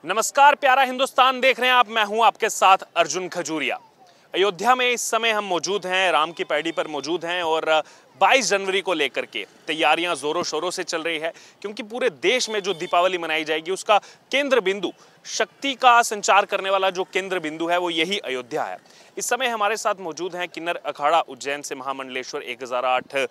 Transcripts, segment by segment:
नमस्कार, प्यारा हिंदुस्तान देख रहे हैं आप। मैं हूं आपके साथ अर्जुन खजूरिया। अयोध्या में इस समय हम मौजूद हैं, राम की पैड़ी पर मौजूद हैं और 22 जनवरी को लेकर के तैयारियां जोरों शोरों से चल रही है, क्योंकि पूरे देश में जो दीपावली मनाई जाएगी उसका केंद्र बिंदु, शक्ति का संचार करने वाला जो केंद्र बिंदु है वो यही अयोध्या है। इस समय हमारे साथ मौजूद हैं किन्नर अखाड़ा उज्जैन से महामंडलेश्वर 1008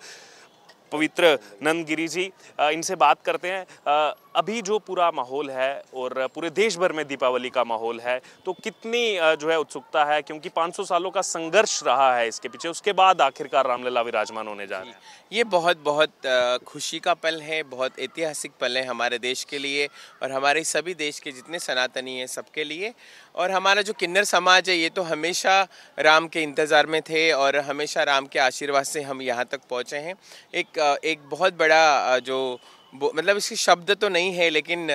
पवित्र नंदगिरी जी। इनसे बात करते हैं। अभी जो पूरा माहौल है और पूरे देश भर में दीपावली का माहौल है, तो कितनी जो है उत्सुकता है, क्योंकि 500 सालों का संघर्ष रहा है इसके पीछे, उसके बाद आखिरकार रामलला विराजमान होने जा रहे हैं। ये बहुत बहुत खुशी का पल है, बहुत ऐतिहासिक पल है हमारे देश के लिए और हमारे सभी देश के जितने सनातनी हैं सबके लिए। और हमारा जो किन्नर समाज है ये तो हमेशा राम के इंतज़ार में थे और हमेशा राम के आशीर्वाद से हम यहाँ तक पहुँचे हैं। एक बहुत बड़ा जो मतलब इसके शब्द तो नहीं है, लेकिन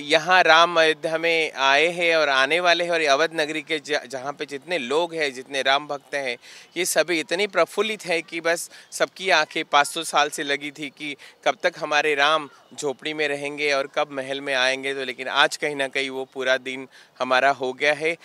यहाँ राम अयोध्या में आए हैं और आने वाले हैं। और अवध नगरी के जहाँ पे जितने लोग हैं, जितने राम भक्त हैं, ये सभी इतनी प्रफुल्लित है कि बस सबकी आंखें 500 साल से लगी थी कि कब तक हमारे राम झोपड़ी में रहेंगे और कब महल में आएंगे। तो लेकिन आज कहीं ना कहीं वो पूरा दिन हमारा हो गया है।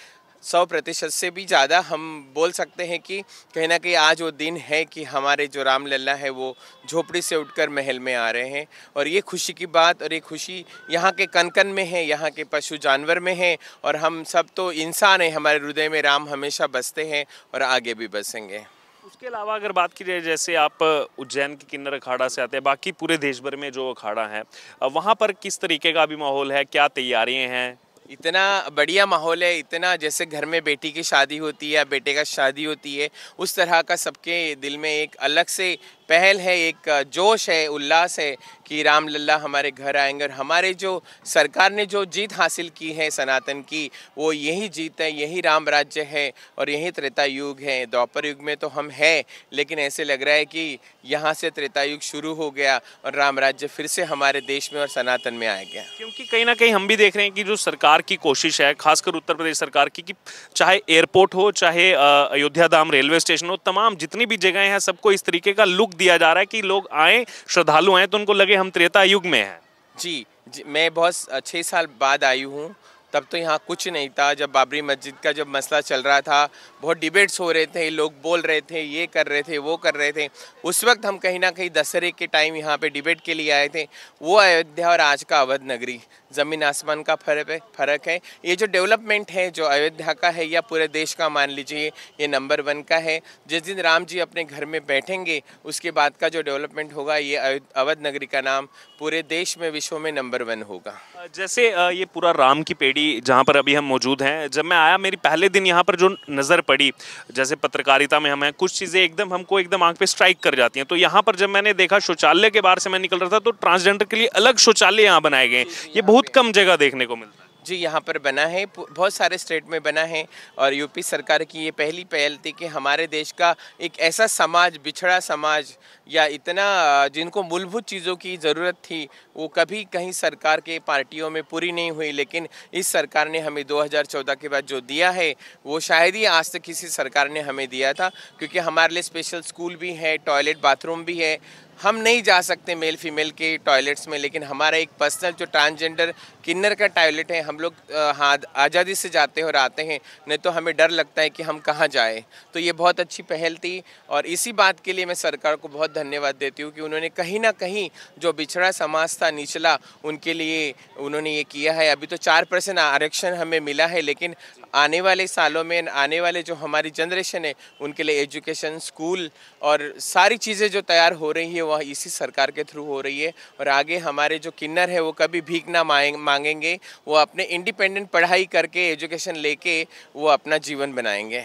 100% से भी ज़्यादा हम बोल सकते हैं कि कहीं ना कहीं आज वो दिन है कि हमारे जो रामलला है वो झोपड़ी से उठकर महल में आ रहे हैं। और ये खुशी की बात, और ये खुशी यहाँ के कन कन में है, यहाँ के पशु जानवर में है, और हम सब तो इंसान हैं। हमारे हृदय में राम हमेशा बसते हैं और आगे भी बसेंगे। उसके अलावा अगर बात की जाए, जैसे आप उज्जैन के किन्नर अखाड़ा से आते हैं, बाकी पूरे देश भर में जो अखाड़ा है वहाँ पर किस तरीके का भी माहौल है, क्या तैयारियाँ हैं? इतना बढ़िया माहौल है, इतना जैसे घर में बेटी की शादी होती है या बेटे का शादी होती है, उस तरह का सबके दिल में एक अलग से पहल है, एक जोश है, उल्लास है कि रामलला हमारे घर आएंगे। और हमारे जो सरकार ने जो जीत हासिल की है सनातन की, वो यही जीत है, यही राम राज्य है और यही त्रेता युग है। द्वापर युग में तो हम हैं, लेकिन ऐसे लग रहा है कि यहाँ से त्रेता युग शुरू हो गया और राम राज्य फिर से हमारे देश में और सनातन में आ गया। क्योंकि कहीं ना कहीं हम भी देख रहे हैं कि जो सरकार की कोशिश है, खासकर उत्तर प्रदेश सरकार की, कि चाहे एयरपोर्ट हो, चाहे अयोध्या धाम रेलवे स्टेशन हो, तमाम जितनी भी जगहें हैं, सबको इस तरीके का लुक दिया जा रहा है कि लोग आए, श्रद्धालु आए तो उनको लगे हम त्रेता युग में हैं। जी, मैं बहुत 6 साल बाद आई हूँ। तब तो यहाँ कुछ नहीं था। जब बाबरी मस्जिद का जब मसला चल रहा था, बहुत डिबेट्स हो रहे थे, लोग बोल रहे थे, ये कर रहे थे, वो कर रहे थे। उस वक्त हम कहीं ना कहीं दशहरे के टाइम यहाँ पे डिबेट के लिए आए थे। वो अयोध्या और आज का अवध नगरी, ज़मीन आसमान का फ़र्क है। ये जो डेवलपमेंट है जो अयोध्या का है या पूरे देश का, मान लीजिए ये नंबर 1 का है। जिस दिन राम जी अपने घर में बैठेंगे उसके बाद का जो डेवलपमेंट होगा, ये अवध नगरी का नाम पूरे देश में, विश्व में नंबर 1 होगा। जैसे ये पूरा राम की पेड़ी जहाँ पर अभी हम मौजूद हैं, जब मैं आया, मेरी पहले दिन यहाँ पर जो नज़र पड़ी, जैसे पत्रकारिता में हमें कुछ चीज़ें एकदम हमको एकदम आंख पे स्ट्राइक कर जाती हैं, तो यहाँ पर जब मैंने देखा शौचालय के बाहर से मैं निकल रहा था तो ट्रांसजेंडर के लिए अलग शौचालय यहाँ बनाए गए। ये बहुत कम जगह देखने को मिलता है। जी, यहाँ पर बना है, बहुत सारे स्टेट में बना है। और यूपी सरकार की ये पहली पहल थी कि हमारे देश का एक ऐसा समाज, बिछड़ा समाज, या इतना जिनको मूलभूत चीज़ों की ज़रूरत थी, वो कभी कहीं सरकार के पार्टियों में पूरी नहीं हुई। लेकिन इस सरकार ने हमें 2014 के बाद जो दिया है, वो शायद ही आज तक किसी सरकार ने हमें दिया था। क्योंकि हमारे लिए स्पेशल स्कूल भी है, टॉयलेट बाथरूम भी है। हम नहीं जा सकते मेल फीमेल के टॉयलेट्स में, लेकिन हमारा एक पर्सनल जो ट्रांसजेंडर किन्नर का टॉयलेट है, हम लोग हाँ आज़ादी से जाते हैं और आते हैं, नहीं तो हमें डर लगता है कि हम कहाँ जाएं। तो ये बहुत अच्छी पहल थी और इसी बात के लिए मैं सरकार को बहुत धन्यवाद देती हूँ कि उन्होंने कहीं ना कहीं जो बिछड़ा समाज था, निचला, उनके लिए उन्होंने ये किया है। अभी तो 4% आरक्षण हमें मिला है, लेकिन आने वाले सालों में, आने वाले जो हमारी जनरेशन है, उनके लिए एजुकेशन, स्कूल और सारी चीज़ें जो तैयार हो रही है वह इसी सरकार के थ्रू हो रही है। और आगे हमारे जो किन्नर है वो कभी भीख ना मांगेंगे, वो अपने इंडिपेंडेंट पढ़ाई करके, एजुकेशन लेके वो अपना जीवन बनाएंगे।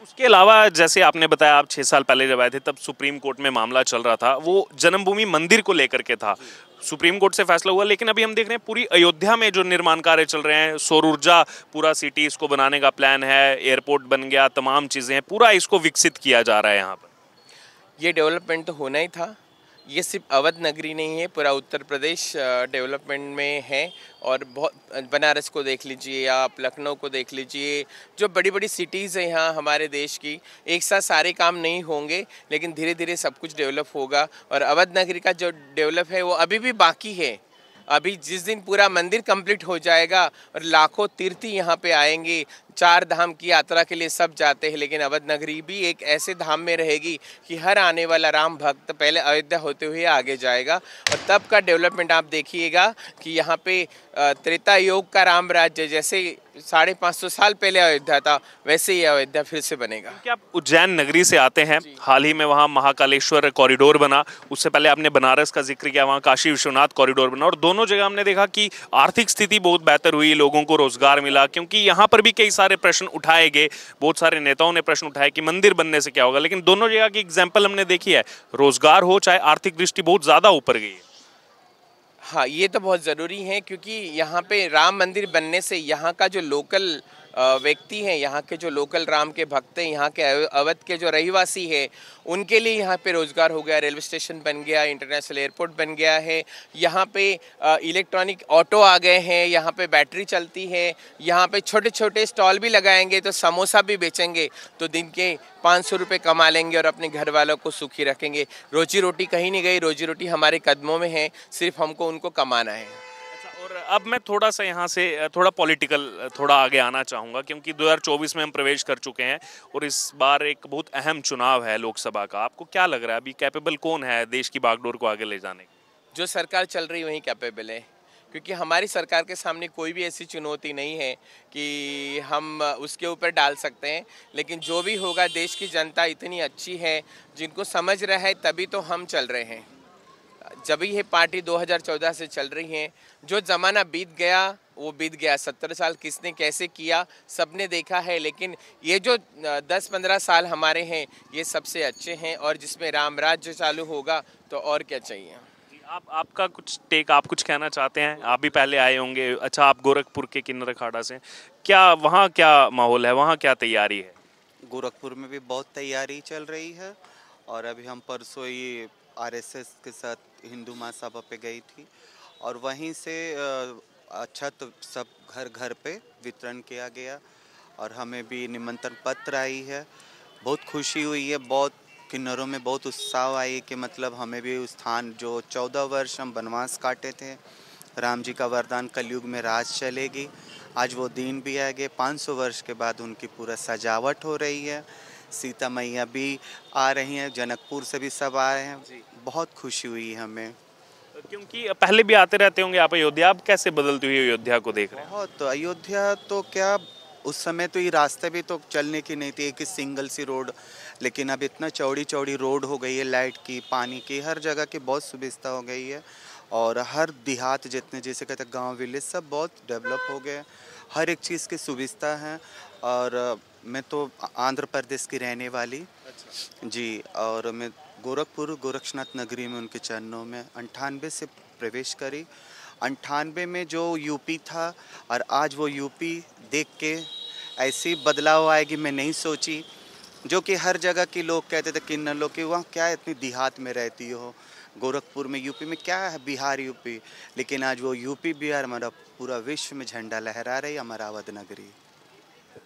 उसके अलावा जैसे आपने बताया, आप 6 साल पहले जब आए थे तब सुप्रीम कोर्ट में मामला चल रहा था, वो जन्मभूमि मंदिर को लेकर के था, सुप्रीम कोर्ट से फैसला हुआ। लेकिन अभी हम देख रहे हैं पूरी अयोध्या में जो निर्माण कार्य चल रहे हैं, सौर ऊर्जा पूरा सिटी इसको बनाने का प्लान है, एयरपोर्ट बन गया, तमाम चीज़ें हैं, पूरा इसको विकसित किया जा रहा है यहाँ पर। ये डेवलपमेंट तो होना ही था। ये सिर्फ अवध नगरी नहीं है, पूरा उत्तर प्रदेश डेवलपमेंट में है। और बहुत, बनारस को देख लीजिए या आप लखनऊ को देख लीजिए, जो बड़ी बड़ी सिटीज़ हैं यहाँ हमारे देश की, एक साथ सारे काम नहीं होंगे, लेकिन धीरे धीरे सब कुछ डेवलप होगा। और अवध नगरी का जो डेवलप है वो अभी भी बाकी है। अभी जिस दिन पूरा मंदिर कंप्लीट हो जाएगा और लाखों तीर्थी यहाँ पे आएंगे, 4 धाम की यात्रा के लिए सब जाते हैं, लेकिन अवध नगरी भी एक ऐसे धाम में रहेगी कि हर आने वाला राम भक्त पहले अयोध्या होते हुए आगे जाएगा। और तब का डेवलपमेंट आप देखिएगा कि यहाँ पे त्रेता युग का राम राज्य जैसे 550 साल पहले अयोध्या था, वैसे ही अयोध्या फिर से बनेगा। क्या आप उज्जैन नगरी से आते हैं, हाल ही में वहाँ महाकालेश्वर कॉरिडोर बना, उससे पहले आपने बनारस का जिक्र किया, वहाँ काशी विश्वनाथ कॉरिडोर बना, और दोनों जगह हमने देखा कि आर्थिक स्थिति बहुत बेहतर हुई, लोगों को रोजगार मिला। क्योंकि यहाँ पर भी कई सारे प्रश्न उठाए गए, बहुत सारे नेताओं ने प्रश्न उठाए कि मंदिर बनने से क्या होगा, लेकिन दोनों जगह की एग्जाम्पल हमने देखी है, रोजगार हो चाहे आर्थिक दृष्टि बहुत ज्यादा ऊपर गई है। हाँ, ये तो बहुत ज़रूरी है क्योंकि यहाँ पे राम मंदिर बनने से यहाँ का जो लोकल व्यक्ति हैं, यहाँ के जो लोकल राम के भक्त हैं, यहाँ के अवध के जो रहीवासी हैं, उनके लिए यहाँ पे रोज़गार हो गया, रेलवे स्टेशन बन गया, इंटरनेशनल एयरपोर्ट बन गया है, यहाँ पे इलेक्ट्रॉनिक ऑटो आ गए हैं, यहाँ पे बैटरी चलती है, यहाँ पे छोटे छोटे स्टॉल भी लगाएंगे तो समोसा भी बेचेंगे तो दिन के 500 रुपये कमा लेंगे और अपने घर वालों को सुखी रखेंगे। रोजी रोटी कहीं नहीं गई, रोजी रोटी हमारे कदमों में है, सिर्फ हमको उनको कमाना है। और अब मैं थोड़ा सा यहाँ से थोड़ा पॉलिटिकल थोड़ा आगे आना चाहूँगा, क्योंकि 2024 में हम प्रवेश कर चुके हैं और इस बार एक बहुत अहम चुनाव है लोकसभा का। आपको क्या लग रहा है अभी कैपेबल कौन है देश की बागडोर को आगे ले जाने की? जो सरकार चल रही वही कैपेबल है, क्योंकि हमारी सरकार के सामने कोई भी ऐसी चुनौती नहीं है कि हम उसके ऊपर डाल सकते हैं। लेकिन जो भी होगा, देश की जनता इतनी अच्छी है, जिनको समझ रहा है, तभी तो हम चल रहे हैं। जब ये पार्टी 2014 से चल रही है, जो ज़माना बीत गया वो बीत गया। 70 साल किसने कैसे किया सबने देखा है, लेकिन ये जो 10-15 साल हमारे हैं ये सबसे अच्छे हैं, और जिसमें राम राज्य चालू होगा तो और क्या चाहिए। आपका कुछ टेक, आप कुछ कहना चाहते हैं? आप भी पहले आए होंगे। अच्छा, आप गोरखपुर के किन्नर अखाड़ा से, क्या वहाँ क्या माहौल है, वहाँ क्या तैयारी है? गोरखपुर में भी बहुत तैयारी चल रही है, और अभी हम परसों ही आरएसएस के साथ हिंदू महासभा पे गई थी, और वहीं से अच्छा तो सब घर घर पे वितरण किया गया, और हमें भी निमंत्रण पत्र आई है। बहुत खुशी हुई है, बहुत किन्नरों में बहुत उत्साह आई कि मतलब हमें भी उस स्थान, जो 14 वर्ष हम वनवास काटे थे, राम जी का वरदान कलयुग में राज चलेगी, आज वो दिन भी आ गए। 500 वर्ष के बाद उनकी पूरा सजावट हो रही है, सीता मैया भी आ रही हैं, जनकपुर से भी सब आ रहे हैं। बहुत खुशी हुई हमें, क्योंकि पहले भी आते रहते होंगे आप अयोध्या। अब कैसे बदलती हुई अयोध्या को देख रहे हैं? बहुत। अयोध्या तो क्या, उस समय तो ये रास्ते भी तो चलने की नहीं थी, एक ही सिंगल सी रोड, लेकिन अब इतना चौड़ी चौड़ी रोड हो गई है, लाइट की, पानी की, हर जगह की बहुत सुविधा हो गई है, और हर देहात जितने जैसे कहते हैं गांव विलेज सब बहुत डेवलप हो गए, हर एक चीज़ की सुविधा है। और मैं तो आंध्र प्रदेश की रहने वाली। अच्छा। जी, और मैं गोरखपुर गोरक्षनाथ नगरी में उनके चरणों में 98 से प्रवेश करी। 98 में जो यूपी था, और आज वो यूपी देख के ऐसी बदलाव आएगी मैं नहीं सोची। जो कि हर जगह के लोग कहते थे, किन्नर लोग, कि वहाँ क्या इतनी देहात में रहती हो, गोरखपुर में, यूपी में क्या है, बिहार यूपी, लेकिन आज वो यूपी बिहार हमारा पूरा विश्व में झंडा लहरा रही हमारा अवध नगरी।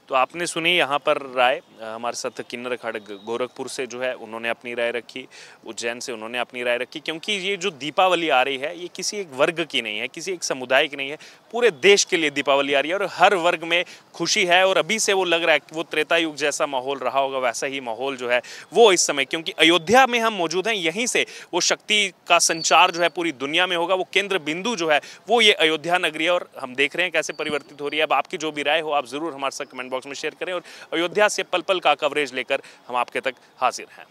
तो आपने सुनी यहाँ पर राय, हमारे साथ किन्नर अखाड़ा गोरखपुर से जो है उन्होंने अपनी राय रखी, उज्जैन से उन्होंने अपनी राय रखी। क्योंकि ये जो दीपावली आ रही है, ये किसी एक वर्ग की नहीं है, किसी एक समुदाय की नहीं है, पूरे देश के लिए दीपावली आ रही है, और हर वर्ग में खुशी है। और अभी से वो लग रहा है कि वो त्रेता युग जैसा माहौल रहा होगा, वैसा ही माहौल जो है वो इस समय, क्योंकि अयोध्या में हम मौजूद हैं, यहीं से वो शक्ति का संचार जो है पूरी दुनिया में होगा। वो केंद्र बिंदु जो है वो ये अयोध्या नगरी है, और हम देख रहे हैं कैसे परिवर्तित हो रही है। अब आपकी जो भी राय हो, आप जरूर हमारे साथ कमेंट बॉक्स में शेयर करें, और अयोध्या से पल पल का कवरेज लेकर हम आपके तक हाजिर हैं।